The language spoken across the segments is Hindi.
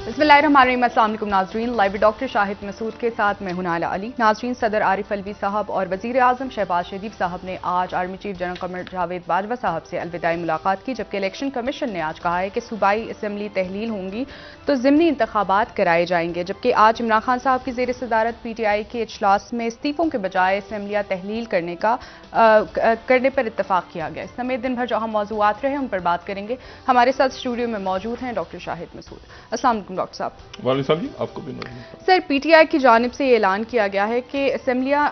बिस्मिल्लाहिर्रहमानिर्रहीम। अस्सलाम वालेकुम नाज़रीन, लाइव डॉक्टर शाहिद मसूद के साथ मैं हूं नाला अली। नाज़रीन, सदर आरिफ अलवी साहब और वज़ीर आज़म शहबाज शरीफ साहब ने आज army chief general Qamar Javed Bajwa साहब से अलविदाई मुलाकात की, जबकि इलेक्शन कमीशन ने आज कहा है कि सूबाई असम्बली तहलील होंगी तो ज़िमनी इंतखाबात कराए जाएंगे। जबकि आज इमरान खान साहब की ज़ेर सदारत PTI के इजलास में इस्तीफ़ों के बजाय असम्बलियाँ तहलील करने पर इतफाक किया गया। इस समेत दिन भर जो अहम मौज़ूआत रहे उन पर बात करेंगे। हमारे साथ स्टूडियो में मौजूद हैं डॉक्टर शाहिद मसूद। अस्सलाम वालेकुम डॉक्टर साहब। वालेकुम सलाम जी, आपको भी सर, PTI की जानिब से ये ऐलान किया गया है कि असम्बलियाँ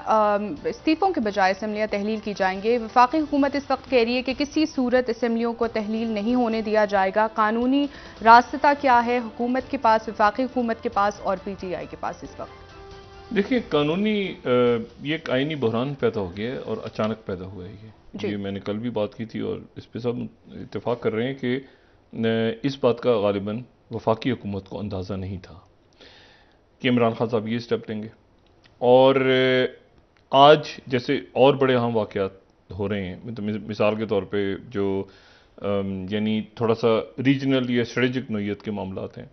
इस्तीफ़ों के बजाय असम्बलियाँ तहलील की जाएंगे। वफाकी हुकूमत इस वक्त कह रही है कि किसी सूरत असम्बलियों को तहलील नहीं होने दिया जाएगा। कानूनी रास्ता क्या है हुकूमत के पास, वफाकी हुकूमत के पास और PTI के पास इस वक्त? देखिए, कानूनी ये एक आईनी बहरान पैदा हो गया है और अचानक पैदा हुआ है। ये मैंने कल भी बात की थी और इस पे सब इत्तेफाक कर रहे हैं कि इस बात का गालिबन वफाकी हुकूमत को अंदाज़ा नहीं था कि इमरान खान साहब ये स्टेप लेंगे। और आज जैसे और बड़े अहम वाक़यात हो रहे हैं, तो मिसाल के तौर पे जो यानी थोड़ा सा रीजनल या स्ट्रेटजिक नोयत के मामलात हैं।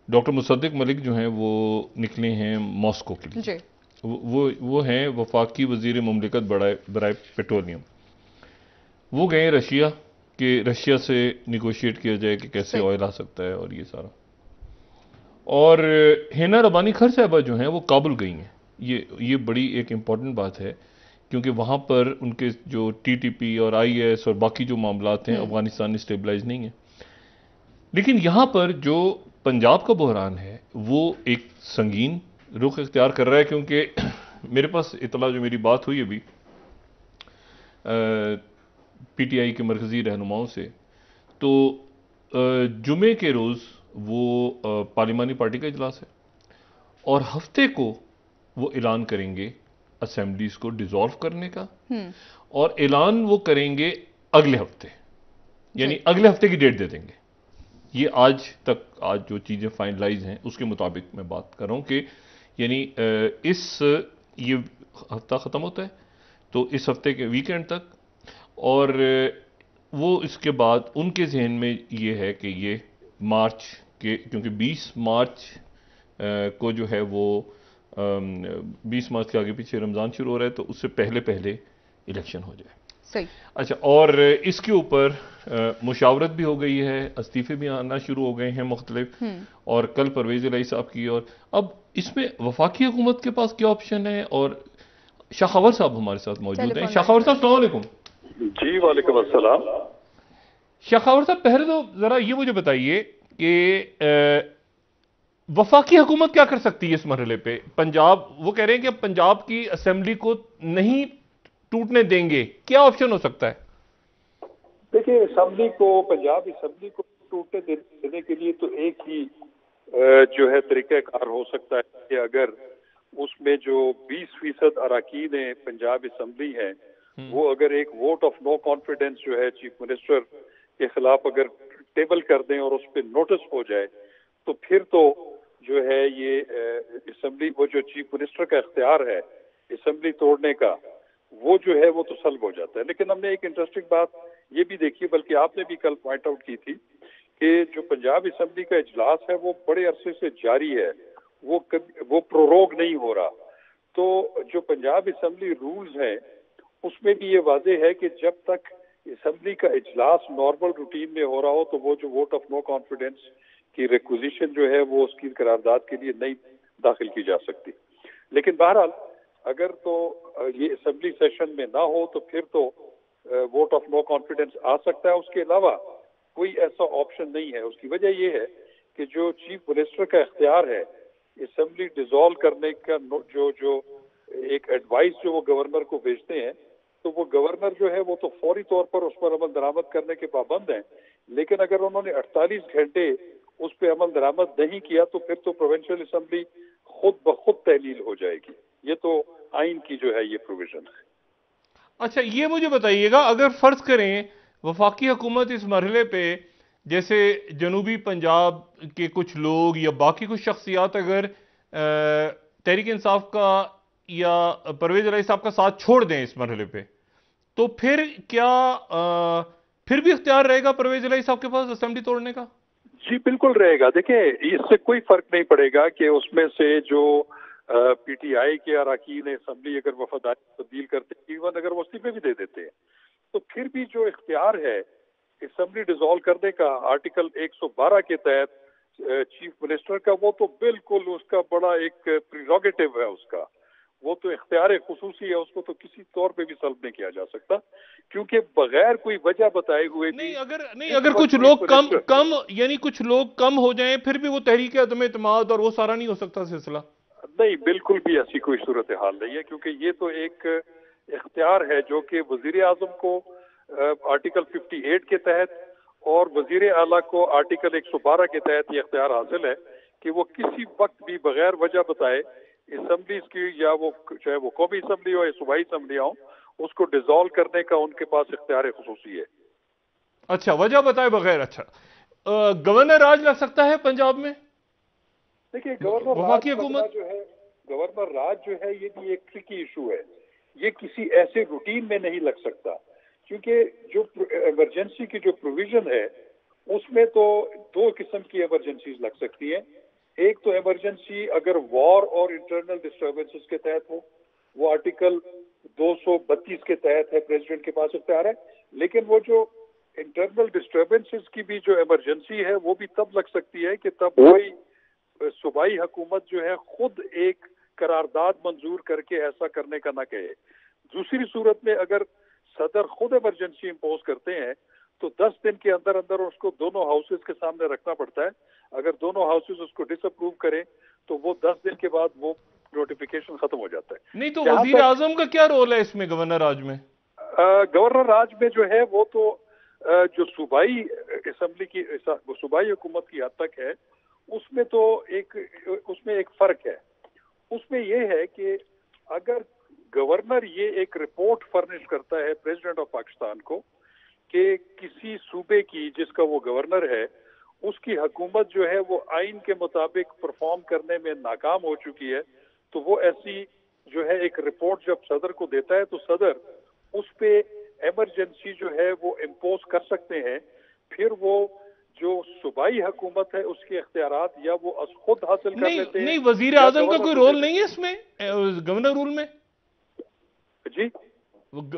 डॉक्टर मुसद्दिक मलिक जो हैं वो निकले हैं मॉस्को के लिए। वो हैं वफाकी वज़ीर मुमलिकत बराए पेट्रोलियम। वो गए रशिया कि रशिया से निगोशिएट किया जाए कि कैसे ऑयल आ सकता है और ये सारा। और हिना रबानी खर साहबा जो हैं वो काबुल गई हैं। ये बड़ी एक इम्पॉर्टेंट बात है, क्योंकि वहाँ पर उनके जो TTP और IS और बाकी जो मामलात हैं अफगानिस्तान में स्टेबलाइज नहीं है। लेकिन यहाँ पर जो पंजाब का बहरान है वो एक संगीन रुख इख्तियार कर रहा है, क्योंकि मेरे पास इतला जो मेरी बात हुई अभी PTI के मरकज़ी रहनुमाओं से, तो जुमे के रोज़ वो पार्लिमानी पार्टी का इजलास है और हफ्ते को वो ऐलान करेंगे असेंबलीज को डिसॉल्व करने का, और ऐलान वो करेंगे अगले हफ्ते, यानी अगले हफ्ते की डेट दे देंगे। ये आज जो चीज़ें फाइनलाइज हैं उसके मुताबिक मैं बात कर रहा हूँ कि यानी ये हफ्ता ख़त्म होता है तो इस हफ्ते के वीकेंड तक, और वो इसके बाद उनके जहन में ये है कि ये मार्च के, क्योंकि 20 मार्च को जो है वो 20 मार्च के आगे पीछे रमज़ान शुरू हो रहा है, तो उससे पहले पहले इलेक्शन हो जाए। सही। अच्छा, और इसके ऊपर मुशावरत भी हो गई है, इस्तीफे भी आना शुरू हो गए हैं मुख्तलिफ, और कल परवेज़ इलाही साहब की। और अब इसमें वफाकी हुकूमत के पास क्या ऑप्शन है, और शाखावर साहब हमारे साथ मौजूद हैं। शाखावर साहब अस्सलाम वालेकुम। जी वालेकुम अस्सलाम। शाखावर साहब, पहले तो जरा ये मुझे बताइए कि वफाकी हुकूमत क्या कर सकती है इस मरहले पे? पंजाब, वो कह रहे हैं कि पंजाब की असेंबली को नहीं टूटने देंगे, क्या ऑप्शन हो सकता है? देखिए, असेंबली को, पंजाब असेंबली को टूटने देने के लिए तो एक ही जो है तरीक़ाकार हो सकता है कि अगर उसमें जो 20% अराकीन पंजाब असेंबली है वो अगर एक वोट ऑफ नो कॉन्फिडेंस जो है चीफ मिनिस्टर के खिलाफ अगर टेबल कर दें और उस पर नोटिस हो जाए, तो फिर तो जो है ये असेंबली, वो जो चीफ मिनिस्टर का इख्तियार है असेंबली तोड़ने का, वो जो है वो तो सल्ब हो जाता है। लेकिन हमने एक इंटरेस्टिंग बात ये भी देखी, बल्कि आपने भी कल पॉइंट आउट की थी, कि जो पंजाब असेंबली का इजलास है वो बड़े अरसे से जारी है, वो प्रोरोग नहीं हो रहा। तो जो पंजाब असेंबली रूल्स हैं उसमें भी ये वाज़ेह है कि जब तक असेंबली का इजलास नॉर्मल रूटीन में हो रहा हो तो वो जो वोट ऑफ नो कॉन्फिडेंस की रिक्विजिशन जो है वो उसकी करारदाद के लिए नहीं दाखिल की जा सकती। लेकिन बहरहाल अगर तो ये असेंबली सेशन में ना हो तो फिर तो वोट ऑफ नो कॉन्फिडेंस आ सकता है। उसके अलावा कोई ऐसा ऑप्शन नहीं है। उसकी वजह यह है कि जो चीफ मिनिस्टर का इख्तियार है असेंबली डिसॉल्व करने का, जो एक एडवाइस जो वो गवर्नर को भेजते हैं, तो वो गवर्नर जो है वो तो फौरी तौर पर उस पर अमल दरामद करने के पाबंद हैं। लेकिन अगर उन्होंने 48 घंटे उस पर अमल दरामद नहीं किया तो फिर तो प्रोविंशियल असेंबली खुद ब खुद तहलील हो जाएगी। ये तो आइन की जो है ये प्रोविजन है। अच्छा, ये मुझे बताइएगा, अगर फर्ज करें वफाकी हुकूमत इस मरहले पे, जैसे जनूबी पंजाब के कुछ लोग या बाकी कुछ शख्सियात अगर तहरीक इंसाफ का या परवेज इलाही साहब का साथ छोड़ दें इस मरहले पे, तो फिर क्या फिर भी इख्तियार रहेगा परवेज इलाही साहब के पास असेंबली तोड़ने का? जी बिल्कुल रहेगा। देखिए, इससे कोई फर्क नहीं पड़ेगा कि उसमें से जो पीटीआई के अरकान असम्बली अगर वफादारी तब्दील करते, इवन अगर वो इस्तीफे भी दे देते हैं, तो फिर भी जो इख्तियार है असम्बली डिसॉल्व करने का आर्टिकल 112 के तहत चीफ मिनिस्टर का, वो तो बिल्कुल उसका बड़ा एक प्रीरोगेटिव है उसका, वो तो इख्तियार खुसूसी है, उसको तो किसी तौर पे भी सल्ब नहीं किया जा सकता, क्योंकि बगैर कोई वजह बताए हुए भी अगर कुछ लोग कम यानी कुछ लोग कम हो जाएं, फिर भी वो तहरीक अदम एतमाद और वो सारा नहीं हो सकता सिलसिला? नहीं, बिल्कुल भी ऐसी कोई सूरत हाल नहीं है, क्योंकि ये तो एक इख्तियार है जो कि वजीर आजम को आर्टिकल 58 के तहत और वजीर आला को आर्टिकल 112 के तहत ये इख्तियार हासिल है कि वो किसी वक्त भी बगैर वजह बताए असम्बलीज की, या वो चाहे वो कौमी असम्बली हो या सूबाई असम्बलियां हो, उसको डिसॉल्व करने का उनके पास इख्तियार खुसूसी है। अच्छा, वजह बताए बगैर। अच्छा, गवर्नर राज लग सकता है पंजाब में? देखिए, गवर्नर राज जो है ये भी एक ट्रिकी इशू है। ये किसी ऐसे रूटीन में नहीं लग सकता, क्योंकि जो इमरजेंसी की जो प्रोविजन है उसमें तो दो किस्म की इमरजेंसीज लग सकती हैं। एक तो इमरजेंसी अगर वॉर और इंटरनल डिस्टर्बेंसेस के तहत हो, वो आर्टिकल 232 के तहत है, प्रेसिडेंट के पास इख्तियार है। लेकिन वो जो इंटरनल डिस्टर्बेंसेस की भी जो इमरजेंसी है वो भी तब लग सकती है कि तब कोई सूबाई हुकूमत जो है खुद एक करारदाद मंजूर करके ऐसा करने का ना कहे। दूसरी सूरत में अगर सदर खुद इमरजेंसी इम्पोज करते हैं तो 10 दिन के अंदर अंदर उसको दोनों हाउसेज के सामने रखना पड़ता है। अगर दोनों हाउसेज उसको डिसअप्रूव करें तो वो 10 दिन के बाद वो नोटिफिकेशन खत्म हो जाता है। नहीं तो वजीर आजम का क्या रोल है इसमें, गवर्नर राज में? गवर्नर राज में जो है वो तो जो सूबाई असम्बली की, सूबाई हुकूमत की हद तक है, उसमें तो उसमें एक फर्क है। उसमें यह है कि अगर गवर्नर ये एक रिपोर्ट फर्निश करता है प्रेसिडेंट ऑफ पाकिस्तान को कि किसी सूबे की जिसका वो गवर्नर है उसकी हुकूमत जो है वो आइन के मुताबिक परफॉर्म करने में नाकाम हो चुकी है, तो वो ऐसी जो है एक रिपोर्ट जब सदर को देता है तो सदर उस पे इमरजेंसी जो है वो इम्पोज कर सकते हैं। फिर वो जो सूबाई हुकूमत है उसके इख्तियारात या वो खुद हासिल कर लेते हैं। नहीं, वजीर आजम का कोई रोल नहीं है इसमें, गवर्नर रूल में? जी,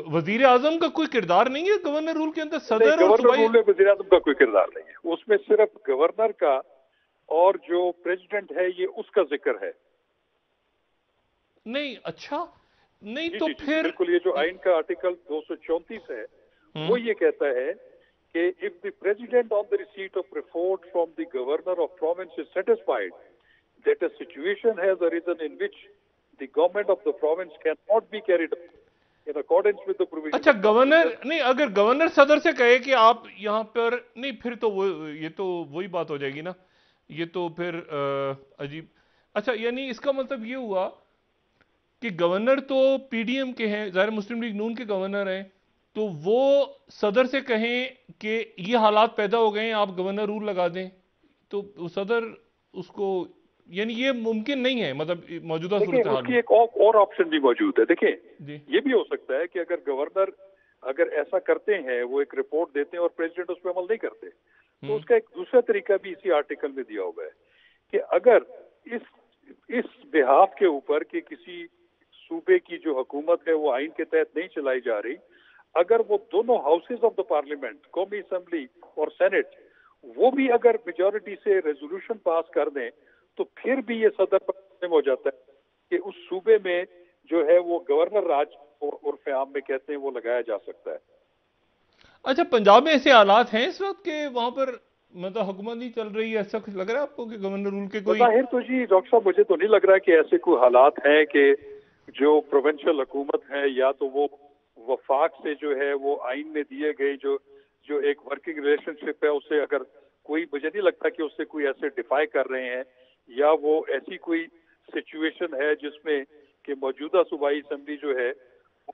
वजीर आजम का कोई किरदार नहीं है गवर्नर रूल के अंदर? सदर और गवर्नर रूल में वजीर आजम का कोई किरदार नहीं है, उसमें सिर्फ गवर्नर का और जो प्रेसिडेंट है ये उसका जिक्र है। नहीं, अच्छा, नहीं तो फिर बिल्कुल, ये जो आइन का आर्टिकल 234 है वो ये कहता है कि if the president on the receipt of report from the governor of province is satisfied that a situation has arisen in which the government of the province can not be carried in accordance with the provision. अच्छा, गवर्नर नहीं, अगर गवर्नर सदर से कहे कि आप यहाँ पर नहीं, फिर तो वो ये तो वही बात हो जाएगी ना, ये तो फिर अजीब। अच्छा, यानी इसका मतलब ये हुआ कि गवर्नर तो पीडीएम के हैं, ज़ाहिर मुस्लिम लीग नून के गवर्नर हैं, तो वो सदर से कहें कि ये हालात पैदा हो गए हैं, आप गवर्नर रूल लगा दें, तो सदर उसको, यानी ये मुमकिन नहीं है, मतलब मौजूदा सूरत हाल में। एक और ऑप्शन भी मौजूद है। देखिए, ये भी हो सकता है कि अगर गवर्नर अगर ऐसा करते हैं, वो एक रिपोर्ट देते हैं और प्रेसिडेंट उस पर अमल नहीं करते, तो उसका एक दूसरा तरीका भी इसी आर्टिकल में दिया हुआ है कि अगर इस बिहाफ के ऊपर कि किसी सूबे की जो हुकूमत है वो आइन के तहत नहीं चलाई जा रही, अगर वो दोनों हाउसेज ऑफ द पार्लियामेंट, कौमी असम्बली और सेनेट, वो भी अगर मेजॉरिटी से रेजोल्यूशन पास कर दें तो फिर भी ये सदर पर हो जाता है कि उस सूबे में जो है वो गवर्नर राज उर्फ आम में कहते हैं वो लगाया जा सकता है। अच्छा, पंजाब में ऐसे हालात हैं इस वक्त के वहां पर मतलब हुकूमत नहीं चल रही है, ऐसा कुछ लग रहा है आपको कि गवर्नर रूल के कोई? जाहिर तो जी डॉक्टर साहब, मुझे तो नहीं लग रहा कि ऐसे कोई हालात हैं कि जो प्रोविंशियल हुकूमत है या तो वो वफाक से जो है वो आइन में दिए गए जो एक वर्किंग रिलेशनशिप है उससे, अगर कोई, मुझे नहीं लगता कि उससे कोई ऐसे डिफाई कर रहे हैं, या वो ऐसी कोई सिचुएशन है जिसमें कि मौजूदा सूबाई असम्बली जो है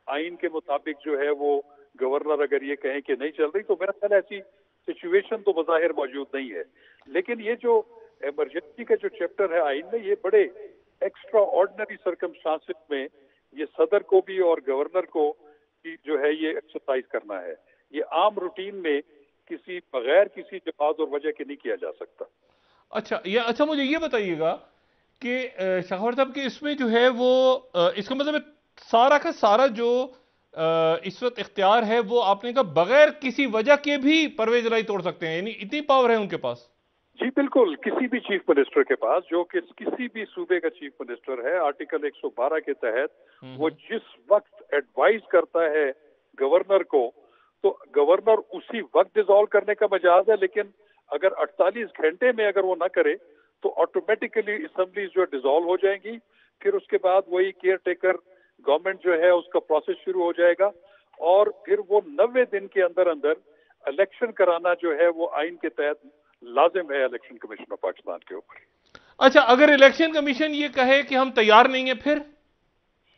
आइन के मुताबिक जो है वो गवर्नर अगर ये कहें कि नहीं चल रही, तो मेरा ख्याल ऐसी सिचुएशन तो बज़ाहिर मौजूद नहीं है। लेकिन ये जो इमरजेंसी का जो चैप्टर है आइन में, ये बड़े एक्स्ट्रा ऑर्डिनरी सर्कमस्टांसेस में ये सदर को भी और गवर्नर को भी जो है ये एक्सरसाइज करना है। ये आम रूटीन में किसी बगैर किसी जवाब और वजह के नहीं किया जा सकता। अच्छा मुझे ये बताइएगा कि शखावत साहब के इसमें जो है वो इसका मतलब है सारा का सारा जो इस वक्त इख्तियार है वो आपने कहा बगैर किसी वजह के भी परवेज इलाही तोड़ सकते हैं, यानी इतनी पावर है उनके पास? जी बिल्कुल, किसी भी चीफ मिनिस्टर के पास जो कि किसी भी सूबे का चीफ मिनिस्टर है, आर्टिकल 112 के तहत वो जिस वक्त एडवाइस करता है गवर्नर को, तो गवर्नर उसी वक्त डिसॉल्व करने का मजाज है। लेकिन अगर 48 घंटे में अगर वो ना करे तो ऑटोमेटिकली असेंबलीज जो डिसॉल्व हो जाएंगी। फिर उसके बाद वही केयर टेकर गवर्नमेंट जो है उसका प्रोसेस शुरू हो जाएगा और फिर वो 90 दिन के अंदर अंदर इलेक्शन कराना जो है वो आइन के तहत लाजिम है इलेक्शन कमीशन ऑफ पाकिस्तान के ऊपर। अच्छा, अगर इलेक्शन कमीशन ये कहे कि हम तैयार नहीं है, फिर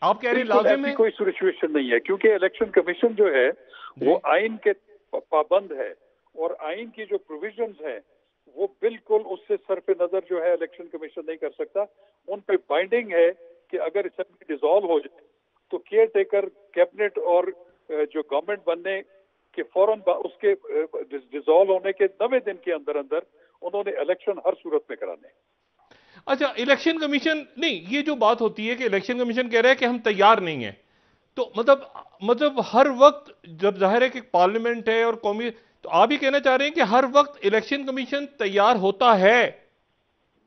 आप कह रहे हैं लाजिम है? कोई सिचुएशन नहीं है, क्योंकि इलेक्शन कमीशन जो है वो आइन के पाबंद है और आइन की जो प्रोविजंस हैं वो बिल्कुल उससे सरफे नजर जो है इलेक्शन कमीशन नहीं कर सकता। उन पे बाइंडिंग है कि अगर असेंबली डिसॉल्व हो जाए तो केयर टेकर कैबिनेट और जो गवर्नमेंट बनने के फौरन उसके डिसॉल्व होने के 90 दिन के अंदर अंदर उन्होंने इलेक्शन हर सूरत में कराने। अच्छा, इलेक्शन कमीशन नहीं, ये जो बात होती है कि इलेक्शन कमीशन कह रहा है कि हम तैयार नहीं है, तो मतलब हर वक्त जब जाहिर है कि पार्लियामेंट है और कौमी, तो आप ही कहना चाह रहे हैं कि हर वक्त इलेक्शन कमीशन तैयार होता है?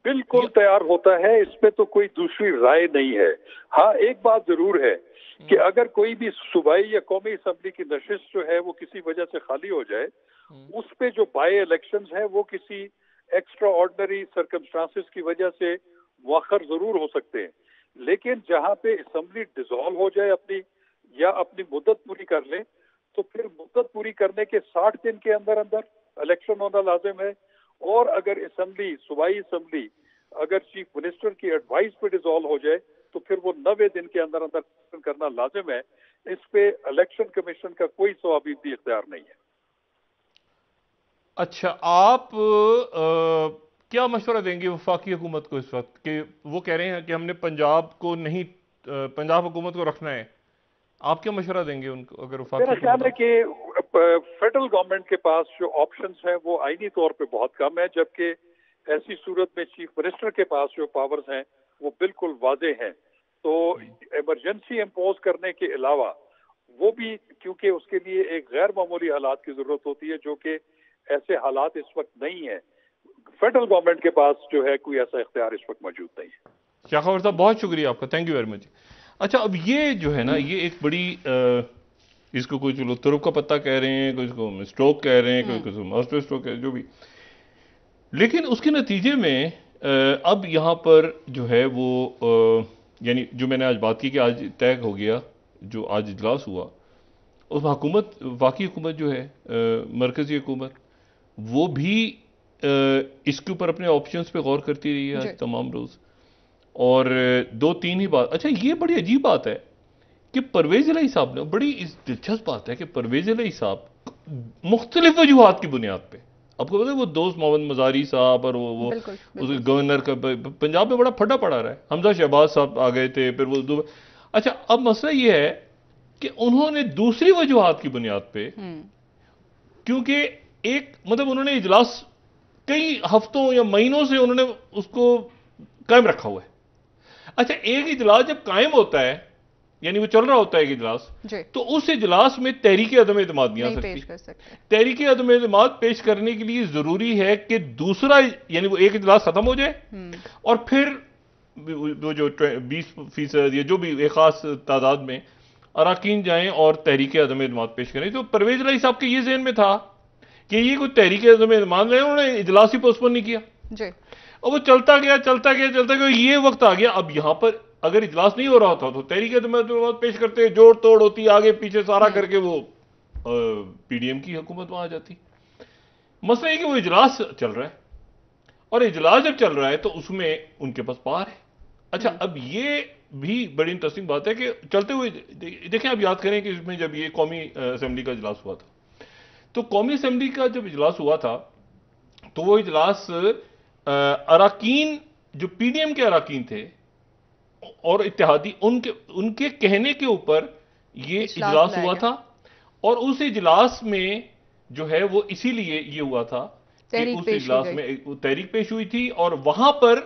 बिल्कुल तैयार होता है, इसमें तो कोई दूसरी राय नहीं है। हाँ, एक बात जरूर है कि अगर कोई भी सूबाई या कौमी असेंबली की नशिस्त जो है वो किसी वजह से खाली हो जाए, उस पे जो बाई इलेक्शंस हैं वो किसी एक्स्ट्रा ऑर्डिनरी सर्कमस्टांसेस की वजह से मुअख्खर जरूर हो सकते हैं। लेकिन जहां पे असेंबली डिसॉल्व हो जाए अपनी मुद्दत पूरी कर ले, तो फिर मुद्दत पूरी करने के 60 दिन के अंदर अंदर इलेक्शन होना लाजिम है। और अगर असेंबली, सूबाई असेंबली अगर चीफ मिनिस्टर की एडवाइस पे डिसॉल्व हो जाए तो फिर वो 90 दिन के अंदर अंदर करना लाजिम है। इस पे इलेक्शन कमीशन का कोई सवाबीदी इख्तियार नहीं है। अच्छा, आप क्या मशवरा देंगे वफाकी हुकूमत को इस वक्त कि वो कह रहे हैं कि हमने पंजाब को नहीं, पंजाब हुकूमत को रखना है, आप क्या मशवरा देंगे उनको? अगर मेरा ख्याल है कि फेडरल गवर्नमेंट के पास जो ऑप्शंस हैं वो आईनी तौर पे बहुत कम है, जबकि ऐसी सूरत में चीफ मिनिस्टर के पास जो पावर्स हैं वो बिल्कुल वाज़े हैं। तो इमरजेंसी इम्पोज करने के अलावा वो भी, क्योंकि उसके लिए एक गैर मामूली हालात की जरूरत होती है, जो कि ऐसे हालात इस वक्त नहीं है। फेडरल गवर्नमेंट के पास जो है कोई ऐसा इख्तियार इस वक्त मौजूद नहीं है। शाखा साहब, बहुत शुक्रिया आपका, थैंक यू वेरी मच। अच्छा, अब ये जो है ना, ये एक बड़ी इसको कोई चलो तुरुप का पत्ता कह रहे हैं, कोई इसको स्ट्रोक कह रहे हैं, कोई किसी मास्टर स्ट्रोक है, जो भी, लेकिन उसके नतीजे में अब यहाँ पर जो है वो यानी जो मैंने आज बात की कि आज तय हो गया, जो आज इजलास हुआ, उस हुकूमत, वाकई हुकूमत जो है मरकजी हुकूमत, वो भी इसके ऊपर अपने ऑप्शंस पे गौर करती रही है आज तमाम रोज। और 2-3 ही बात, अच्छा ये बड़ी अजीब बात है कि परवेज इलाही साहब ने, बड़ी दिलचस्प बात है कि परवेज इलाही साहब मुख्तलिफ वजूहात की बुनियाद पे, आपको पता है वो दोस्त मोहम्मद मजारी साहब और वो उसके गवर्नर का पंजाब में बड़ा फटा पड़ा रहा है, हमजा शहबाज साहब आ गए थे, फिर वो अच्छा, अब मसला ये है कि उन्होंने दूसरी वजूहात की बुनियाद पे, क्योंकि एक मतलब उन्होंने इजलास कई हफ्तों या महीनों से उन्होंने उसको कायम रखा हुआ है। अच्छा, एक इजलास जब कायम होता है, यानी वो चल रहा होता है एक इजलास, तो उस इजलास में तहरीक अदम एतमाद नहीं आ सकती। तहरीक अदम एतमाद पेश करने के लिए जरूरी है कि दूसरा, यानी वो एक इजलास खत्म हो जाए और फिर वो जो 20% या जो भी एक खास तादाद में अराकीन जाएं और तहरीक अदम एतमाद पेश करें। तो परवेज इलाही साहब के ये ज़हन में था कि ये कोई तहरीक अदम एतमाद नहीं, उन्होंने इजलास ही पोस्टपोन नहीं किया और वो चलता गया। ये वक्त आ गया, अब यहां पर अगर इजलास नहीं हो रहा था तो तहरीक अदम एतमाद पेश करते, जोड़ तोड़ होती, आगे पीछे सारा करके वो पीडीएम की हुकूमत वहां आ जाती। मसला है कि वो इजलास चल रहा है और इजलास जब चल रहा है तो उसमें उनके पास पावर है। अच्छा, अब ये भी बड़ी इंटरेस्टिंग बात है कि चलते हुए देखें, आप याद करें कि इसमें जब ये कौमी असेंबली का इजलास हुआ था, तो कौमी असेंबली का जब इजलास हुआ था तो वो इजलास अराकीन, जो पीडीएम के अराकीन थे और इत्तेहादी, उनके कहने के ऊपर ये इजलास हुआ था। और उस इजलास में जो है वो इसीलिए ये हुआ था कि तहरीक उस पेश इजलास की गई। में तहरीक पेश हुई थी और वहां पर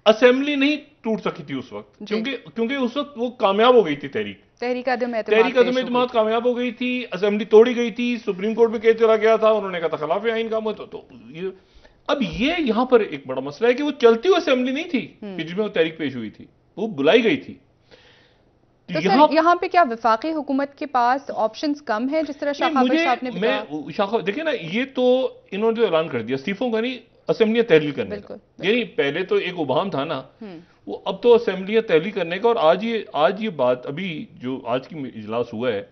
असेंबली नहीं टूट सकी थी उस वक्त, जी। क्योंकि उस वक्त वो कामयाब हो गई थी तहरीक तहरीक अदम एतमाद कामयाब हो गई थी, असेंबली तोड़ी गई थी, सुप्रीम कोर्ट में केस चला गया था, उन्होंने कहा था खिलाफ आइन का तो ये अब ये यहां पर एक बड़ा मसला है कि वो चलती हुई असेंबली नहीं थी कि जिसमें वो तहरीक पेश हुई थी, वो बुलाई गई थी। तो सर यहाँ पे क्या वफाकी हुकूमत के पास ऑप्शंस कम है, जिस तरह शाह खबर साहब ने मैं देखिए ना, ये तो इन्होंने जो ऐलान कर दिया इस्तीफों का नहीं, असेंबलियां तहलील करने का। यानी पहले तो एक उबाम था ना, वो अब तो असेंबलियां तहलील करने का। और आज ये बात अभी जो आज की इजलास हुआ है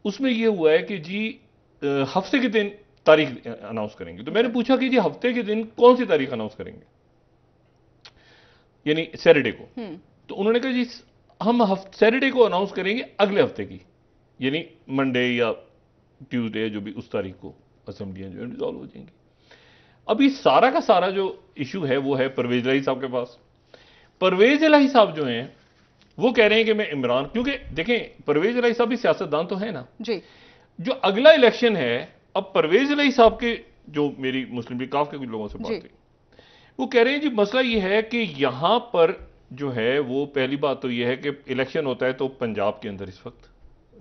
उसमें ये हुआ है कि जी हफ्ते के दिन तारीख अनाउंस करेंगे। तो मैंने पूछा कि जी हफ्ते के दिन कौन सी तारीख अनाउंस करेंगे, यानी सैटरडे को। तो उन्होंने कहा जी हम सैटरडे को अनाउंस करेंगे अगले हफ्ते की, यानी मंडे या ट्यूसडे जो भी उस तारीख को असेंबलियां जो है रिजॉल्व हो जाएंगी। अभी सारा का सारा जो इशू है वो है परवेज इलाही साहब के पास। परवेज इलाही साहब जो हैं वो कह रहे हैं कि मैं इमरान, क्योंकि देखें परवेज इलाही साहब भी सियासतदान तो है ना जी। जो अगला इलेक्शन है, अब परवेज इलाही साहब के जो मेरी मुस्लिम लीग काफ के कुछ लोगों से बात हुई, वो कह रहे हैं जी मसला ये है कि यहां पर जो है वो पहली बात तो ये है कि इलेक्शन होता है तो पंजाब के अंदर इस वक्त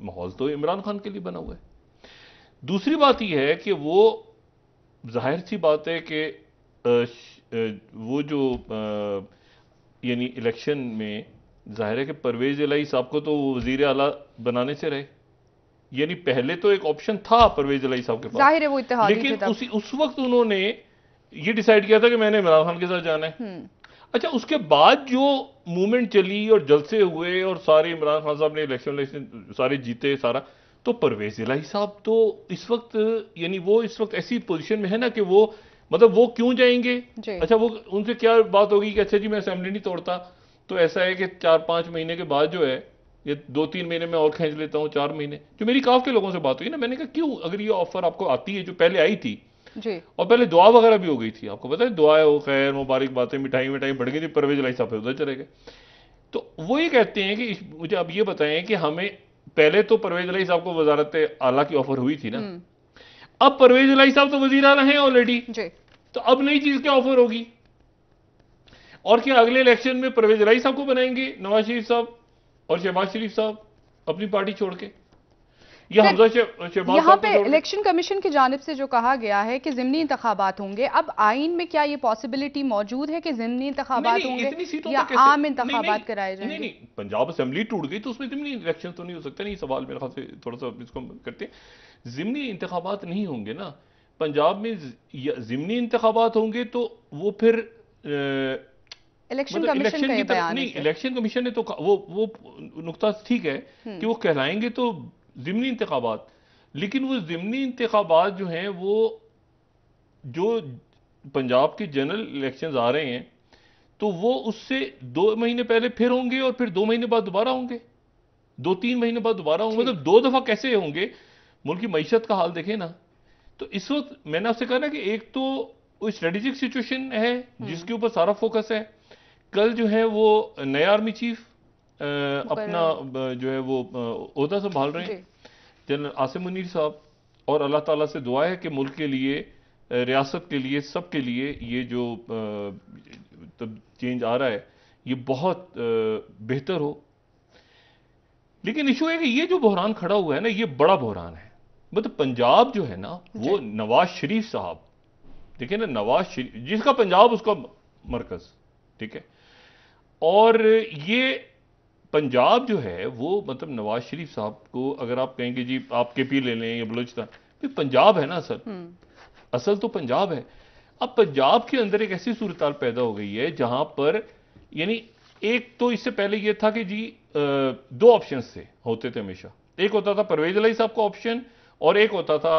माहौल तो इमरान खान के लिए बना हुआ है। दूसरी बात यह है कि वो जाहिर सी बात है कि वो जो यानी इलेक्शन में जाहिर है कि परवेज इलाही साहब को तो वजीर आला बनाने से रहे, यानी पहले तो एक ऑप्शन था परवेज इलाही साहब के पास, जाहिर है वो इत्तेहादी थे, लेकिन उस वक्त उन्होंने ये डिसाइड किया था कि मैंने इमरान खान के साथ जाना है। अच्छा, उसके बाद जो मूवमेंट चली और जलसे हुए और सारे इमरान खान साहब ने इलेक्शन सारे जीते सारा, तो परवेज इलाही साहब तो इस वक्त यानी वो इस वक्त ऐसी पोजीशन में है ना कि वो मतलब वो क्यों जाएंगे। अच्छा, वो उनसे क्या बात होगी कि अच्छा जी मैं असेंबली नहीं तोड़ता, तो ऐसा है कि 4-5 महीने के बाद जो है ये 2-3 महीने में और खींच लेता हूं, 4 महीने। जो मेरी काफ के लोगों से बात हुई ना, मैंने कहा क्यों, अगर ये ऑफर आपको आती है जो पहले आई थी जी, और पहले दुआ वगैरह भी हो गई थी, आपको पता है दुआ हो खैर मुबारक बातें मिठाई बढ़ गई थी, परवेज इलाही साहब उधर चले गए। तो वो ये कहते हैं कि मुझे अब ये बताएं कि हमें पहले तो परवेज इलाही साहब को वजारत आला की ऑफर हुई थी ना, अब परवेज इलाही साहब तो वजीर आला हैं ऑलरेडी, तो अब नई चीज क्या ऑफर होगी, और क्या अगले इलेक्शन में परवेज इलाही साहब को बनाएंगे नवाज शरीफ साहब और शहबाज शरीफ साहब अपनी पार्टी छोड़ के, या यहाँ पे इलेक्शन कमीशन की जानिब से जो कहा गया है कि ज़िमनी इंतखाबात होंगे, अब आइन में क्या ये पॉसिबिलिटी मौजूद है कि ज़िमनी इंतखाबात होंगे या आम इंतखाबात कराए जाएंगे? नहीं, पंजाब असेंबली टूट गई तो उसमें ज़िमनी इलेक्शन तो नहीं हो सकता। नहीं, सवाल मेरे ख्याल से थोड़ा सा इसको करते हैं, ज़िमनी इंतखाबात नहीं होंगे ना पंजाब में। ज़िमनी इंतखाबात होंगे तो वो फिर इलेक्शन कमीशन का ये बयान नहीं, इलेक्शन कमीशन ने तो वो नुक्ता ठीक है कि वो कहलाएंगे तो ज़िमनी इंतखाबात, लेकिन वो ज़िमनी इंतखाबात जो हैं वो जो पंजाब के जनरल इलेक्शंस आ रहे हैं तो वो उससे 2 महीने पहले फिर होंगे और फिर 2 महीने बाद दोबारा होंगे, 2-3 महीने बाद दोबारा होंगे, मतलब 2 दफा कैसे होंगे। मुल्क की मईशत का हाल देखें ना, तो इस वक्त मैंने आपसे कहा ना कि एक तो वो स्ट्रेटेजिक सिचुएशन है जिसके ऊपर सारा फोकस है। कल जो है वो नए आर्मी चीफ अपना जो है वो ओहदा संभाल रहे हैं जनरल आसिम मुनीर साहब, और अल्लाह ताला से दुआ है कि मुल्क के लिए, रियासत के लिए, सब के लिए ये जो चेंज आ रहा है ये बहुत बेहतर हो। लेकिन इशू है कि ये जो बहरान खड़ा हुआ है ना, ये बड़ा बहरान है। मतलब पंजाब जो है ना, वो नवाज शरीफ साहब, देखिए ना, नवाज शरीफ जिसका पंजाब उसका मरकज, ठीक है, और ये पंजाब जो है वो मतलब नवाज शरीफ साहब को अगर आप कहेंगे जी आप केपी ले लें या बलूचिस्तान, तो पंजाब है ना असल तो पंजाब है। अब पंजाब के अंदर एक ऐसी सूरत पैदा हो गई है जहां पर यानी एक तो इससे पहले यह था कि जी 2 ऑप्शन होते थे हमेशा, एक होता था परवेज इलाही साहब का ऑप्शन और एक होता था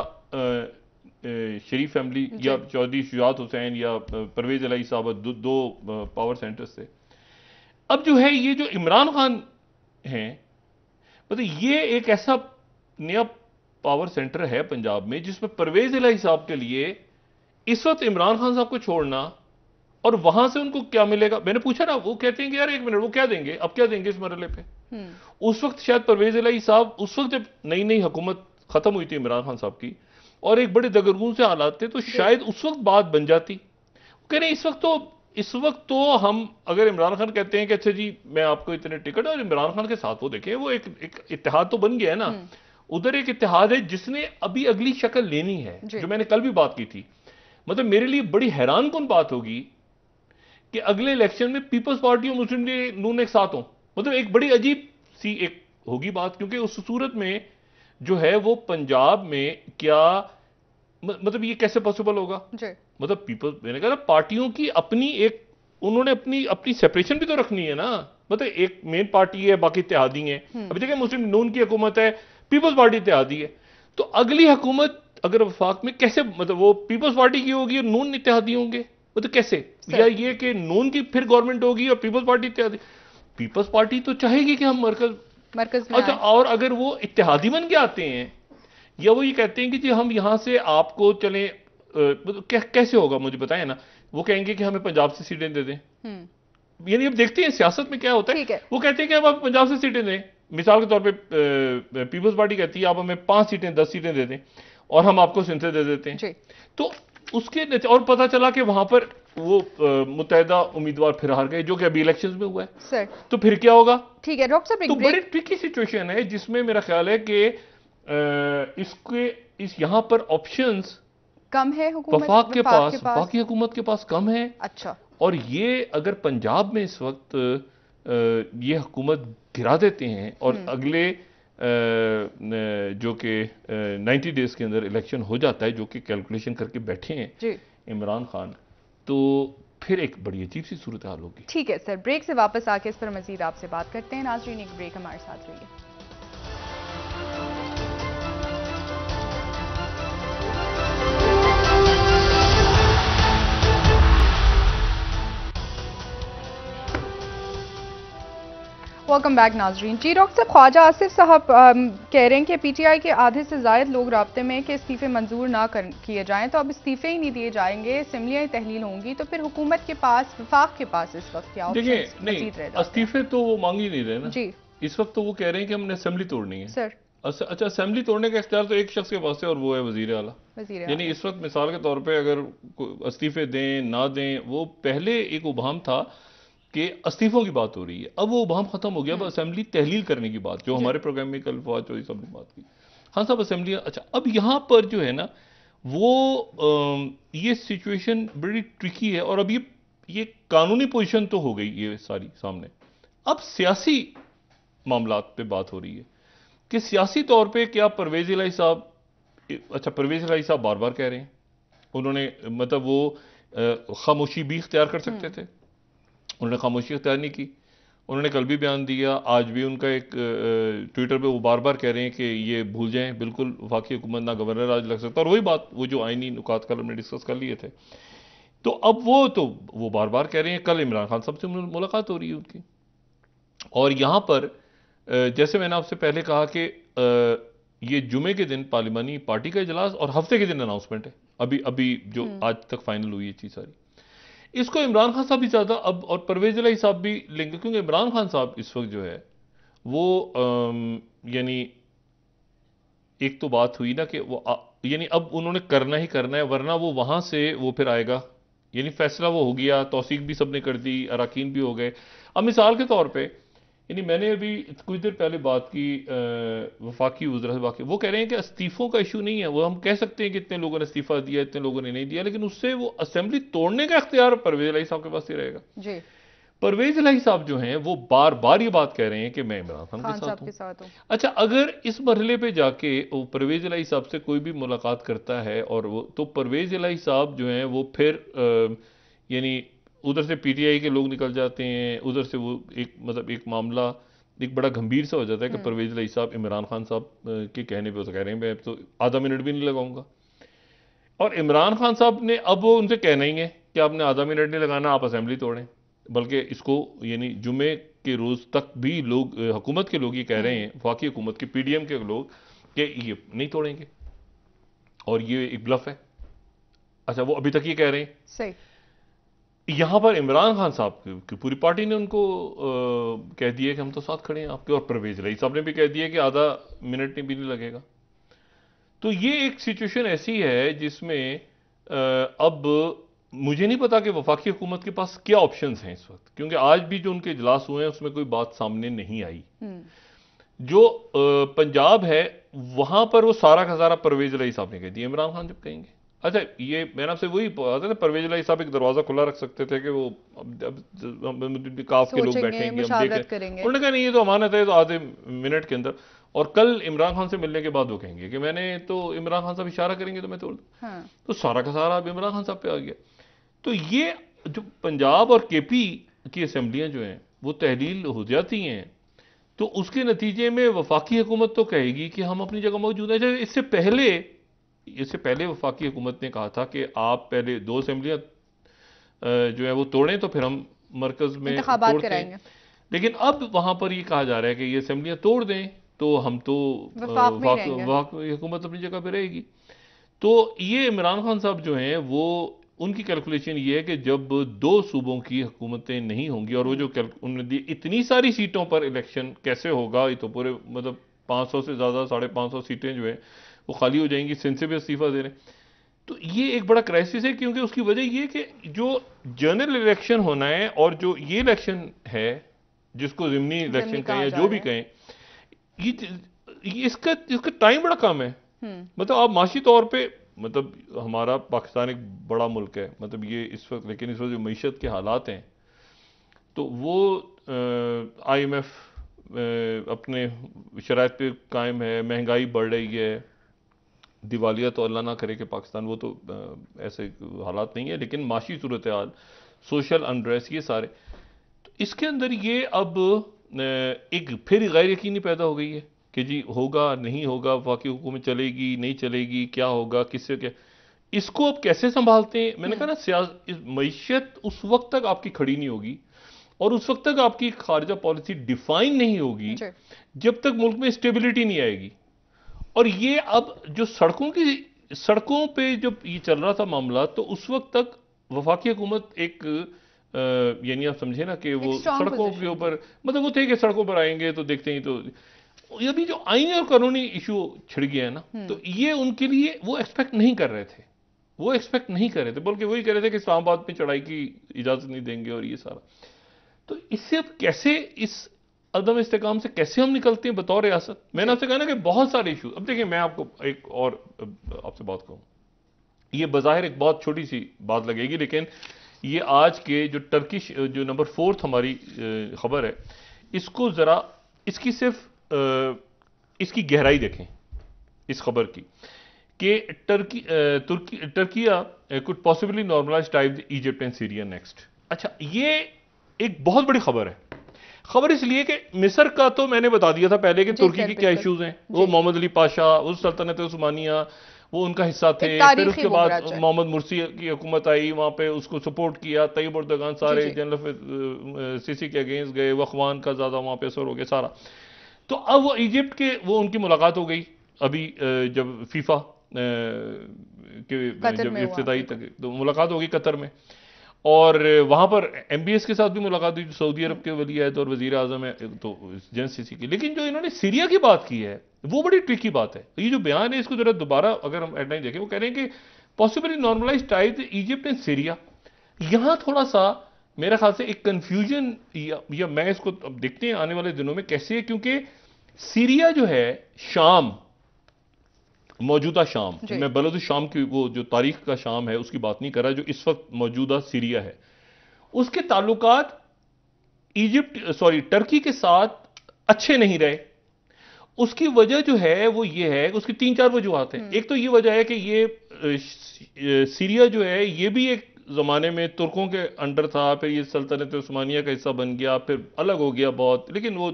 शरीफ फैमिली या चौधरी शुजात हुसैन या परवेज इलाही साहब, 2 पावर सेंटर्स थे। अब जो है ये जो इमरान खान हैं, मतलब ये एक ऐसा नया पावर सेंटर है पंजाब में जिसमें परवेज इलाही साहब के लिए इस वक्त इमरान खान साहब को छोड़ना और वहां से उनको क्या मिलेगा। मैंने पूछा ना, वो कहते हैं कि यार 1 मिनट, वो क्या देंगे, अब क्या देंगे इस मरहले पे। उस वक्त शायद परवेज इलाही साहब, उस वक्त जब नई नई हुकूमत खत्म हुई थी इमरान खान साहब की, और एक बड़े दगरगूं से हालात थे, तो शायद उस वक्त बात बन जाती। कह रहे इस वक्त तो हम अगर इमरान खान कहते हैं कि अच्छा जी मैं आपको इतने टिकट, और इमरान खान के साथ वो देखें वो एक इत्तेहाद तो बन गया है ना, उधर एक इत्तेहाद है जिसने अभी अगली शक्ल लेनी है, जो मैंने कल भी बात की थी। मतलब मेरे लिए बड़ी हैरानकुन बात होगी कि अगले इलेक्शन में पीपल्स पार्टी और मुस्लिम लीग नून एक साथ हों। मतलब एक बड़ी अजीब सी एक होगी बात, क्योंकि उस सूरत में जो है वो पंजाब में क्या मतलब ये कैसे पॉसिबल होगा। मतलब पीपल, मैंने कहा ना, पार्टियों की अपनी एक, उन्होंने अपनी अपनी सेपरेशन भी तो रखनी है ना। मतलब एक मेन पार्टी है, बाकी इत्तेहादी हैं। अभी देखिए मुस्लिम नून की हुकूमत है, पीपल्स पार्टी इत्तेहादी है, तो अगली हुकूमत अगर वफाक में कैसे, मतलब वो पीपल्स पार्टी की होगी और नून इत्तेहादी होंगे, मतलब कैसे, या ये कि नून की फिर गवर्नमेंट होगी और पीपल्स पार्टी इत्तेहादी। पीपल्स पार्टी तो चाहेगी कि हम मरकज में अच्छा, और अगर वो इत्तेहादी बन के आते हैं या वो ये कहते हैं कि जी हम यहां से आपको चले, कैसे होगा मुझे बताएं ना। वो कहेंगे कि हमें पंजाब से सीटें दे दें। यानी अब देखते हैं सियासत में क्या होता है। वो कहते हैं कि अब पंजाब से सीटें दें, मिसाल के तौर पे पीपल्स पार्टी कहती है आप हमें 5 सीटें 10 सीटें दे दें और हम आपको सिंध से दे देते हैं। तो उसके और पता चला कि वहां पर वो मुतहदा उम्मीदवार फिर हार गए, जो कि अभी इलेक्शंस में हुआ है सर। तो फिर क्या होगा? ठीक है डॉक्टर साहब, तो बड़ी ट्रिकी सिचुएशन है जिसमें मेरा ख्याल है कि इस यहां पर ऑप्शंस कम है वफाक के पास, वफाकी हुकूमत के पास कम है। अच्छा, और ये अगर पंजाब में इस वक्त ये हुकूमत गिरा देते हैं और अगले जो कि 90 डेज के अंदर इलेक्शन हो जाता है, जो कि कैलकुलेशन करके बैठे हैं इमरान खान, तो फिर एक बड़ी अजीब सी सूरत हाल होगी। ठीक है सर, ब्रेक से वापस आके इस पर मजीद आपसे बात करते हैं। नाज़रीन, एक ब्रेक हमारे साथ रहिए। वेलकम बैक नाजरीन। जी डॉक्टर साहब, ख्वाजा आसिफ साहब कह रहे हैं कि पीटीआई के आधे से ज़ायद लोग राब्ते में कि इस्तीफे मंजूर ना किए जाएं, तो अब इस्तीफे ही नहीं दिए जाएंगे, असम्बलियाँ ही तहलील होंगी, तो फिर हुकूमत के पास, वफाक के पास इस वक्त क्या ऑप्शन मज़ीद रह जाते हैं? इस्तीफे तो वो मांग ही नहीं रहे ना जी। इस वक्त तो वो कह रहे हैं कि हमने असेंबली तोड़नी है सर। अच्छा, असेंबली तोड़ने का इख्तियार तो एक शख्स के पास है और वो है वजीर आला। यानी इस वक्त मिसाल के तौर पर अगर इस्तीफे दें ना दें, वो पहले एक उबाम था कि इस्तीफों की बात हो रही है, अब वो उबाम खत्म हो गया, अब असेंबली तहलील करने की बात, जो हमारे प्रोग्राम में कल फवाद चौधरी साहब ने बात की। हाँ साहब, असेंबली। अच्छा, अब यहाँ पर जो है ना वो ये सिचुएशन बड़ी ट्रिकी है, और अब ये कानूनी पोजीशन तो हो गई ये सारी सामने, अब सियासी मामलात पे बात हो रही है कि सियासी तौर पे क्या परवेज इलाही साहब, अच्छा परवेज इलाही साहब बार बार कह रहे हैं, उन्होंने मतलब वो खामोशी भी इख्तियार कर सकते थे, उन्होंने खामोशी इख्तियार नहीं की। उन्होंने कल भी बयान दिया, आज भी उनका एक ट्विटर पे वो बार बार कह रहे हैं कि ये भूल जाएं, बिल्कुल वफाकी हुकूमत ना गवर्नर आज लग सकता। और वही बात, वो जो आईनी नुकात कल हमने डिस्कस कर लिए थे, तो अब वो बार बार कह रहे हैं। कल इमरान खान साहब से मुलाकात हो रही है उनकी, और यहाँ पर जैसे मैंने आपसे पहले कहा कि ये जुमे के दिन पार्लिमानी पार्टी का इजलास और हफ्ते के दिन अनाउंसमेंट है, अभी जो आज तक फाइनल हुई है चीज सारी, इसको इमरान खान साहब भी ज्यादा अब और परवेज इलाही साहब भी लेंगे, क्योंकि इमरान खान साहब इस वक्त जो है वो यानी एक तो बात हुई ना कि वो यानी अब उन्होंने करना ही करना है, वरना वो वहां से वो फिर आएगा, यानी फैसला वो हो गया, तौसीक भी सबने कर दी, अराकीन भी हो गए। अब मिसाल के तौर पर यानी मैंने अभी कुछ देर पहले बात की वफाकी वज़ीर से, बाकी वो कह रहे हैं कि इस्तीफों का इशू नहीं है, वो हम कह सकते हैं कि इतने लोगों ने इस्तीफा दिया, इतने लोगों ने नहीं दिया, लेकिन उससे वो असेंबली तोड़ने का इख्तियार परवेज इलाही साहब के पास ही रहेगा जी। परवेज इलाही साहब जो हैं वो बार बार ये बात कह रहे हैं कि मैं इमरान खान के साथ हूं। अच्छा, अगर इस मरहले पे जाके परवेज इलाही साहब से कोई भी मुलाकात करता है और वो, तो परवेज इलाही साहब जो हैं वो फिर यानी उधर से पीटीआई के लोग निकल जाते हैं, उधर से वो एक मतलब एक मामला एक बड़ा गंभीर सा हो जाता है कि परवेज इलाही साहब इमरान खान साहब के कहने पे तो कह रहे हैं मैं तो आधा मिनट भी नहीं लगाऊंगा, और इमरान खान साहब ने अब वो उनसे कहना ही है कि आपने आधा मिनट नहीं लगाना, आप असेंबली तोड़ें, बल्कि इसको यानी जुमे के रोज तक भी लोग हुकूमत के लोग ये कह रहे हैं, वफाकी हुकूमत के पीडीएम के लोग, कि ये नहीं तोड़ेंगे और ये एक ब्लफ है। अच्छा, वो अभी तक ये कह रहे हैं सही। यहां पर इमरान खान साहब की पूरी पार्टी ने उनको कह दिया कि हम तो साथ खड़े हैं आपके, और परवेज इलाही साहब ने भी कह दिया कि आधा मिनट भी नहीं लगेगा। तो ये एक सिचुएशन ऐसी है जिसमें अब मुझे नहीं पता कि वफाकी हुकूमत के पास क्या ऑप्शंस हैं इस वक्त, क्योंकि आज भी जो उनके इजलास हुए हैं उसमें कोई बात सामने नहीं आई। जो पंजाब है वहां पर वो सारा का सारा परवेज इलाही साहब ने कह दिया। इमरान खान जब कहेंगे, अच्छा ये मैंने आपसे वही आता था, परवेज इलाही साहब एक दरवाजा खुला रख सकते थे कि वो अब काफ के लोग बैठेंगे, हम देखेंगे। उन्होंने कहा नहीं ये तो अमानत है, तो आधे मिनट के अंदर। और कल इमरान खान से मिलने के बाद वो कहेंगे कि मैंने तो इमरान खान साहब इशारा करेंगे तो मैं तोड़ दूं। हाँ। तो सारा का सारा अब इमरान खान साहब पे आ गया। तो ये जो पंजाब और केपी की असेंबलियां जो हैं वो तहलील हो जाती हैं, तो उसके नतीजे में वफाकी हुकूमत तो कहेगी कि हम अपनी जगह मौजूद हैं। इससे पहले वफाकी हुकूमत ने कहा था कि आप पहले 2 असेंबलियां जो है वो तोड़ें तो फिर हम मरकज में इंतखाबात कराएंगे। लेकिन अब वहां पर ये कहा जा रहा है कि ये असेंबलियां तोड़ दें तो हम तो वफाकी हुकूमत अपनी जगह पर रहेगी। तो ये इमरान खान साहब जो हैं वो उनकी कैलकुलेशन ये है कि जब 2 सूबों की हुकूमतें नहीं होंगी, और वो जो उन्होंने दी इतनी सारी सीटों पर इलेक्शन कैसे होगा, ये तो पूरे मतलब 500 से ज़्यादा 550 सीटें जो है वो खाली हो जाएंगी, सिंध से भी इस्तीफा दे रहे हैं। तो ये एक बड़ा क्राइसिस है, क्योंकि उसकी वजह ये कि जो जनरल इलेक्शन होना है और जो ये इलेक्शन है जिसको ज़िमनी इलेक्शन कहें या जो भी कहें, इसका टाइम बड़ा कम है। मतलब आप माशी तौर पे, मतलब हमारा पाकिस्तान एक बड़ा मुल्क है, मतलब ये इस वक्त, लेकिन इस वक्त जो मईशत के हालात हैं तो वो IMF अपने शराइत पे कायम है, महंगाई बढ़ रही है, दिवालिया तो अल्लाह ना करे कि पाकिस्तान, वो तो ऐसे हालात नहीं है, लेकिन माशी सूरत हाल, सोशल अनरेस्ट, ये सारे, तो इसके अंदर ये अब एक फिर गैर यकीनी पैदा हो गई है कि जी होगा नहीं होगा, वफाकी हुकूमत चलेगी नहीं चलेगी, क्या होगा, किससे क्या, इसको अब कैसे संभालते हैं। मैंने कहा ना, मईशत उस वक्त तक आपकी खड़ी नहीं होगी और उस वक्त तक आपकी खारजा पॉलिसी डिफाइन नहीं होगी जब तक मुल्क में स्टेबिलिटी नहीं आएगी। और ये अब जो सड़कों पे जब ये चल रहा था मामला, तो उस वक्त तक वफाकी हुकूमत एक यानी आप समझे ना कि वो सड़कों के ऊपर, मतलब वो थे कि सड़कों पर आएंगे तो देखते ही, तो अभी जो आईनी और कानूनी इशू छिड़ गया है ना, तो ये उनके लिए वो एक्सपेक्ट नहीं कर रहे थे, बल्कि वही कह रहे थे कि इस्लामाबाद में चढ़ाई की इजाजत नहीं देंगे और ये सारा। तो इससे अब कैसे, इस अदम इस्तेकाम से कैसे हम निकलते हैं बतौर रियासत। मैंने आपसे कहा ना कि बहुत सारे इशू। अब देखिए, मैं आपको एक और आपसे बात कहूं, ये बज़ाहिर एक बहुत छोटी सी बात लगेगी, लेकिन ये आज के जो टर्किश जो नंबर 4 हमारी खबर है, इसको जरा इसकी सिर्फ इसकी गहराई देखें इस खबर की, कि Turkiye could possibly normalise type Egypt and Syria next. अच्छा, ये एक बहुत बड़ी खबर है। खबर इसलिए कि मिस्र का तो मैंने बता दिया था पहले कि तुर्की के क्या इश्यूज हैं। वो मोहम्मद अली पाशा, उस सल्तनत उस्मानिया, वो उनका हिस्सा थे। फिर उसके बाद मोहम्मद मुर्सी की हुकूमत आई, वहां पे उसको सपोर्ट किया। तैयब उर्दगान सारे जनरल सीसी के अगेंस्ट गए, वखवान का ज्यादा वहां पे असर हो गया सारा। तो अब वो इजिप्ट के, वो उनकी मुलाकात हो गई अभी जब फीफा के जब इब्तिदाई तक तो मुलाकात हो गई कतर में, और वहां पर MBS के साथ भी मुलाकात हुई, सऊदी अरब के वली अहद और वजीर आजम है तो जनरल सीसी की। लेकिन जो इन्होंने सीरिया की बात की है वो बड़ी ट्रिकी बात है। ये जो बयान है इसको जरा दोबारा अगर हम हेडलाइन देखें, वो कह रहे हैं कि possibly normalise type Egypt and Syria. यहां थोड़ा सा मेरे ख्याल से एक कंफ्यूजन, या मैं इसको अब देखते हैं आने वाले दिनों में कैसे है, क्योंकि सीरिया जो है शाम, मौजूदा शाम, मैं बलद शाम की वो जो तारीख का शाम है उसकी बात नहीं कर रहा, जो इस वक्त मौजूदा सीरिया है, उसके ताल्लुकात टर्की के साथ अच्छे नहीं रहे। उसकी वजह जो है वो ये है, उसकी 3-4 वजूहात हैं। एक तो ये वजह है कि ये सीरिया जो है ये भी एक जमाने में तुर्कों के अंडर था, फिर ये सल्तनत उस्मानिया का हिस्सा बन गया, फिर अलग हो गया बहुत, लेकिन वो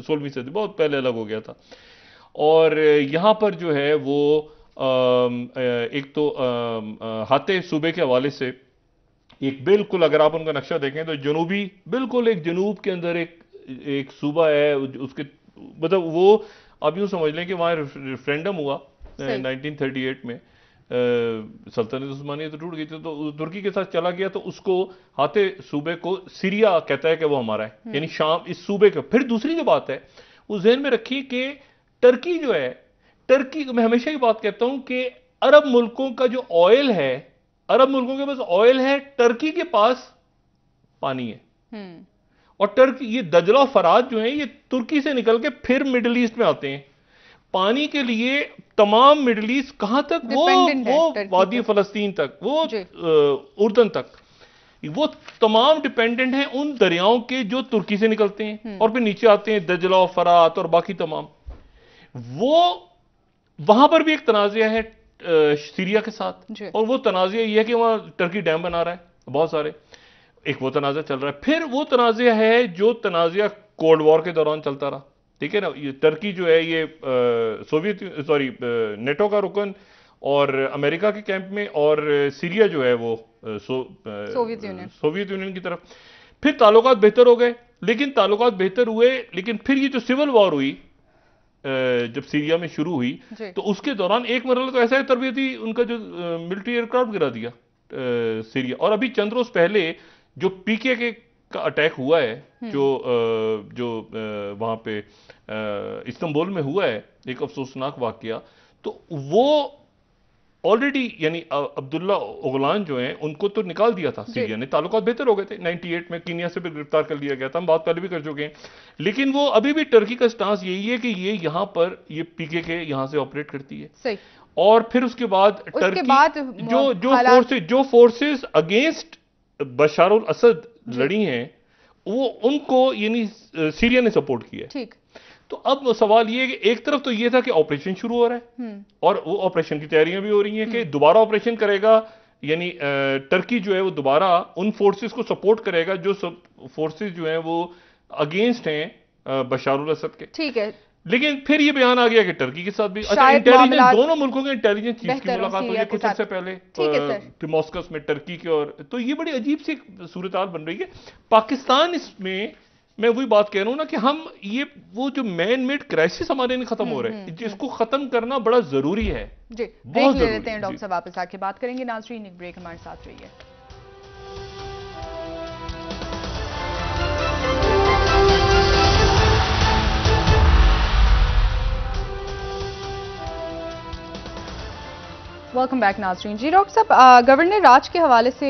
16वीं सदी बहुत पहले अलग हो गया था। और यहाँ पर जो है वो एक तो हाते सूबे के हवाले से एक बिल्कुल, अगर आप उनका नक्शा देखें तो जनूबी, बिल्कुल एक जनूब के अंदर एक सूबा है उसके, मतलब वो आप यूँ समझ लें कि वहाँ रेफरेंडम हुआ 1938 में, सल्तनत उस्मानिया तो टूट गई थी, तो तुर्की के साथ चला गया, तो उसको हाते सूबे को सीरिया कहता है कि वो हमारा है, यानी शाम इस सूबे का। फिर दूसरी जो बात है वो जहन में रखी कि टर्की जो है टर्की, मैं हमेशा ही बात कहता हूं कि अरब मुल्कों का जो ऑयल है, अरब मुल्कों के पास ऑयल है, टर्की के पास पानी है। और टर्की, ये दजला और फरात जो है ये तुर्की से निकल के फिर मिडिल ईस्ट में आते हैं पानी के लिए। तमाम मिडिल ईस्ट कहां तक, वो वादी फलस्तीन तक, वो उर्दन तक, वो तमाम डिपेंडेंट हैं उन दरियाओं के जो तुर्की से निकलते हैं और फिर नीचे आते हैं, दजला और फरात और बाकी तमाम। वो वहां पर भी एक तनाज़ा है सीरिया के साथ, और वो तनाज़ा ये है कि वहां टर्की डैम बना रहा है बहुत सारे, एक वो तनाज़ा चल रहा है। फिर वो तनाज़ा है जो तनाज़ा कोल्ड वॉर के दौरान चलता रहा, ठीक है ना। ये टर्की जो है ये नेटो का रुकन और अमेरिका के कैंप में, और सीरिया जो है वो सोवियत यूनियन की तरफ। फिर ताल्लुकात बेहतर हो गए, लेकिन ताल्लुकात बेहतर हुए, लेकिन फिर ये जो सिविल वॉर हुई जब सीरिया में शुरू हुई, तो उसके दौरान एक मरहला तो ऐसा है तरबियती उनका जो मिलिट्री एयरक्राफ्ट गिरा दिया सीरिया। और अभी चंद रोज पहले जो पीकेके का अटैक हुआ है, जो वहां पे इस्तांबुल में हुआ है, एक अफसोसनाक वाकया, तो वो ऑलरेडी यानी अब्दुल्ला ओगलान जो हैं उनको तो निकाल दिया था सीरिया ने, ताल्लुकात बेहतर हो गए थे। 98 में कीनिया से भी गिरफ्तार कर लिया गया था, हम बात पहले भी कर चुके हैं। लेकिन वो अभी भी टर्की का स्टांस यही है कि ये यहां पर ये पीकेके यहां से ऑपरेट करती है। सही। और फिर उसके बाद टर्की जो फोर्सेस अगेंस्ट बशार अल असद लड़ी हैं, वो उनको यानी सीरिया ने सपोर्ट किया। ठीक। तो अब सवाल ये है कि एक तरफ तो ये था कि ऑपरेशन शुरू हो रहा है और वो ऑपरेशन की तैयारियां भी हो रही हैं कि दोबारा ऑपरेशन करेगा, यानी टर्की जो है वो दोबारा उन फोर्सेस को सपोर्ट करेगा जो फोर्सेस जो हैं वो अगेंस्ट हैं बशार अल असद के। ठीक है। लेकिन फिर ये बयान आ गया कि टर्की के साथ भी अच्छा इंटेलिजेंस, दोनों मुल्कों के इंटेलिजेंस चीफ की मुलाकात हुई है कुछ अर्से पहले मॉस्को में टर्की के, और तो ये बड़ी अजीब सी सूरत हाल बन रही है। पाकिस्तान इसमें, मैं वही बात कह रहा हूं ना कि हम ये वो जो मैन मेड क्राइसिस हमारे में खत्म हो रहे हैं, जिसको खत्म करना बड़ा जरूरी है। जी, ब्रेक ले लेते हैं डॉक्टर साहब, वापस आके बात करेंगे। नाज़रीन, एक ब्रेक हमारे साथ रहिए। वेलकम बैक नाज़रीन। जी डॉक्टर साहब, गवर्नर राज के हवाले से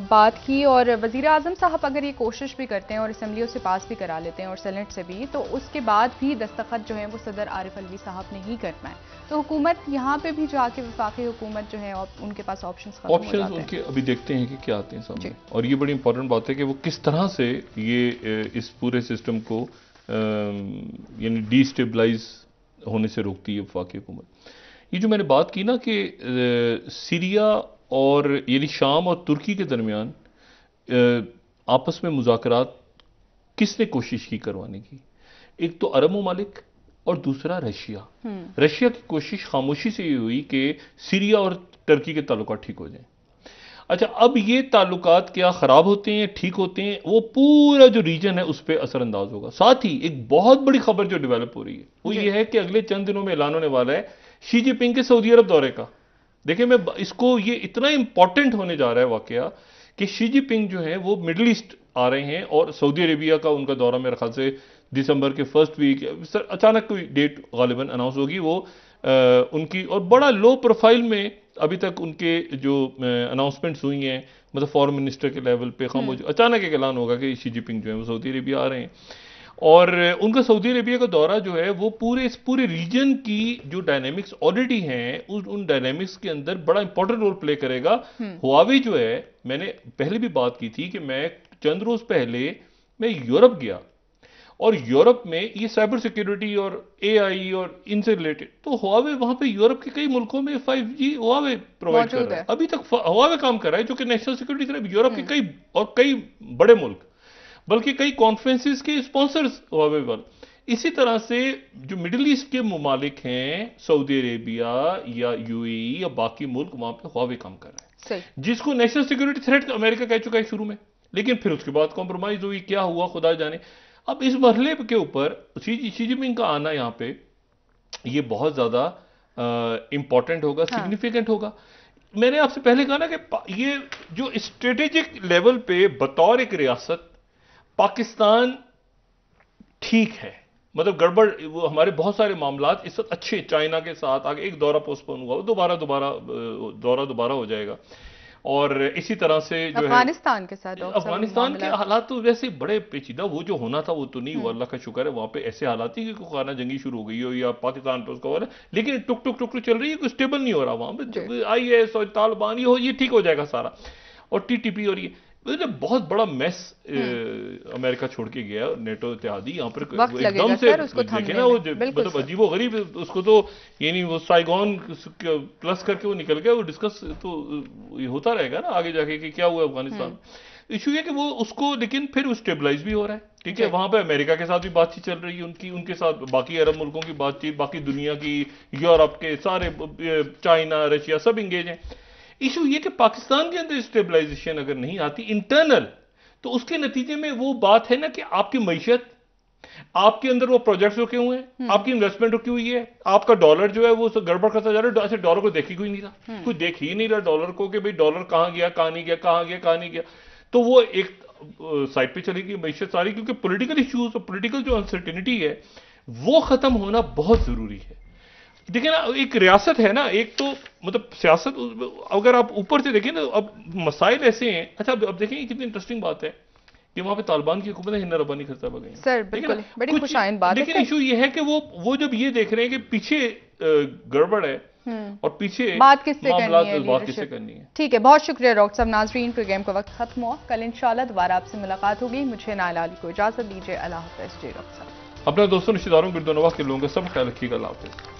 बात की, और वज़ीर आज़म साहब अगर ये कोशिश भी करते हैं और असम्बलियों से पास भी करा लेते हैं और सेनेट से भी, तो उसके बाद भी दस्तखत जो है वो सदर आरिफ अलवी साहब ने ही करना है। तो हुकूमत यहाँ पे भी जाके वफाकी हुकूमत जो है उनके पास ऑप्शंस उनके अभी देखते हैं कि क्या आते हैं सामने। और ये बड़ी इंपॉर्टेंट बात है कि वो किस तरह से ये इस पूरे सिस्टम को यानी डिस्टेबलाइज होने से रोकती है वफाकी हुकूमत। ये जो मैंने बात की ना कि सीरिया और यानी शाम और तुर्की के दरमियान आपस में मुज़ाकरात किसने कोशिश की करवाने की, एक तो अरब ममालिक और दूसरा रशिया। रशिया की कोशिश खामोशी से ये हुई कि सीरिया और टर्की के ताल्लुकात ठीक हो जाएं। अच्छा, अब ये ताल्लुकात क्या खराब होते हैं ठीक होते हैं, वो पूरा जो रीजन है उस पर असरअंदाज होगा। साथ ही एक बहुत बड़ी खबर जो डेवलप हो रही है वो ये है कि अगले चंद दिनों में ऐलान होने वाला है शी जिनपिंग के सऊदी अरब दौरे का। देखिए, मैं इसको, ये इतना इंपॉर्टेंट होने जा रहा है वाकया कि शी जिनपिंग जो है वो मिडिल ईस्ट आ रहे हैं, और सऊदी अरेबिया का उनका दौरा मेरे ख्याल से दिसंबर के फर्स्ट वीक, अचानक कोई डेट गालिबन अनाउंस होगी वो उनकी, और बड़ा लो प्रोफाइल में अभी तक उनके जो अनाउंसमेंट्स हुई हैं, मतलब फॉरेन मिनिस्टर के लेवल पे खामोश अचानक एक ऐलान होगा कि शी जिनपिंग जो है वो सऊदी अरेबिया आ रहे हैं। और उनका सऊदी अरेबिया का दौरा जो है वो इस पूरे रीजन की जो डायनेमिक्स ऑलरेडी हैं उन डायनेमिक्स के अंदर बड़ा इंपॉर्टेंट रोल प्ले करेगा। हुआवी जो है, मैंने पहले भी बात की थी कि मैं चंद रोज पहले मैं यूरोप गया, और यूरोप में ये साइबर सिक्योरिटी और एआई और इनसे रिलेटेड, तो हुआवे वहां पे यूरोप के कई मुल्कों में 5G हुआवे प्रोवाइड कर रहा है। अभी तक हुआवे काम कर रहा है, जो कि नेशनल सिक्योरिटी तरफ यूरोप के कई बड़े मुल्क, बल्कि कई कॉन्फ्रेंसेस के स्पॉन्सर्स हुआवे वाले। इसी तरह से जो मिडिल ईस्ट के ममालिक हैं, सऊदी अरेबिया या यूएई या बाकी मुल्क, वहां पे हुआवे काम कर रहे हैं, जिसको नेशनल सिक्योरिटी थ्रेट अमेरिका कह चुका है शुरू में, लेकिन फिर उसके बाद कॉम्प्रोमाइज हुई, क्या हुआ खुदा जाने। अब इस मरहले के ऊपर शी जिनपिंग का आना यहाँ पे ये बहुत ज्यादा इंपॉर्टेंट होगा, सिग्निफिकेंट होगा। मैंने आपसे पहले कहा ना कि ये जो स्ट्रेटेजिक लेवल पे बतौर एक रियासत पाकिस्तान ठीक है, मतलब गड़बड़, वो हमारे बहुत सारे मामलात इस वक्त अच्छे, चाइना के साथ आगे एक दौरा पोस्टपोन हुआ, वो दोबारा हो जाएगा। और इसी तरह से जो है अफगानिस्तान के साथ, अफगानिस्तान के हालात तो वैसे बड़े पेचीदा, वो जो होना था वो तो नहीं हुआ, अल्लाह का शुक्र है। वहां पे ऐसे हालात ही कि कोई खाना जंगी शुरू हो गई हो या पाकिस्तान पे उसका वाला, लेकिन टुक टुक टुक टुक चल रही है, कोई स्टेबल नहीं हो रहा वहां पे। IS और तालिबान ये ठीक हो जाएगा सारा, और TTP और ये बहुत बड़ा मैस अमेरिका छोड़ के गया, नेटो इत्तेहादी यहाँ पर एकदम से देखे ना, वो मतलब अजीबो गरीब, उसको तो ये नहीं, वो साइगोन प्लस करके वो निकल गया, वो डिस्कस तो ये होता रहेगा ना आगे जाके कि क्या हुआ अफगानिस्तान। इशू है कि वो उसको, लेकिन फिर वो स्टेबलाइज भी हो रहा है, ठीक है। वहां पे अमेरिका के साथ भी बातचीत चल रही है उनके साथ बाकी अरब मुल्कों की बातचीत, बाकी दुनिया की, यूरोप के सारे, चाइना, रशिया सब इंगेज हैं। इशू ये कि पाकिस्तान के अंदर स्टेबलाइजेशन अगर नहीं आती इंटरनल, तो उसके नतीजे में वो बात है ना कि आपकी मईशत, आपके अंदर वो प्रोजेक्ट्स रुके हुए हैं, आपकी इन्वेस्टमेंट रुकी हुई है, आपका डॉलर जो है वो गड़बड़ करता जा रहा है। ऐसे डॉलर को देखी कोई नहीं रहा, कोई देख ही नहीं रहा डॉलर को कि भाई डॉलर कहां गया, कहां नहीं गया, कहां गया, कहां नहीं गया। तो वो एक साइड पे चलेगी मईशत सारी, क्योंकि पॉलिटिकल इश्यूज और पॉलिटिकल जो अनसर्टेनिटी है वो खत्म होना बहुत जरूरी है। देखिए ना, एक रियासत है ना, एक तो मतलब सियासत, अगर आप ऊपर से देखें ना, अब मसाइल ऐसे हैं। अच्छा, अब देखें कितनी इंटरेस्टिंग बात है कि वहां पे तालिबान की हुकूमत हिंद रब्बानी खर्चा बगई सर, बिल्कुल बड़ी खुशाइन बात है। लेकिन इशू ये है कि वो जब ये देख रहे हैं कि पीछे गड़बड़ है और पीछे बात किससे करनी है। ठीक है, बहुत शुक्रिया डॉक्टर साहब। नाजरीन, प्रोग्राम का वक्त खत्म हुआ, कल इंशाल्लाह दोबारा आपसे मुलाकात होगी। मुझे नाइला अली को इजाजत दीजिए, अल्लाह हाफ़िज़। जी डॉक्टर साहब, अपने दोस्तों, रिश्तेदारों, गिरदोनवा के लोगों का सब ख्याल रखिएगा। अल्लाह हाफ़िज़।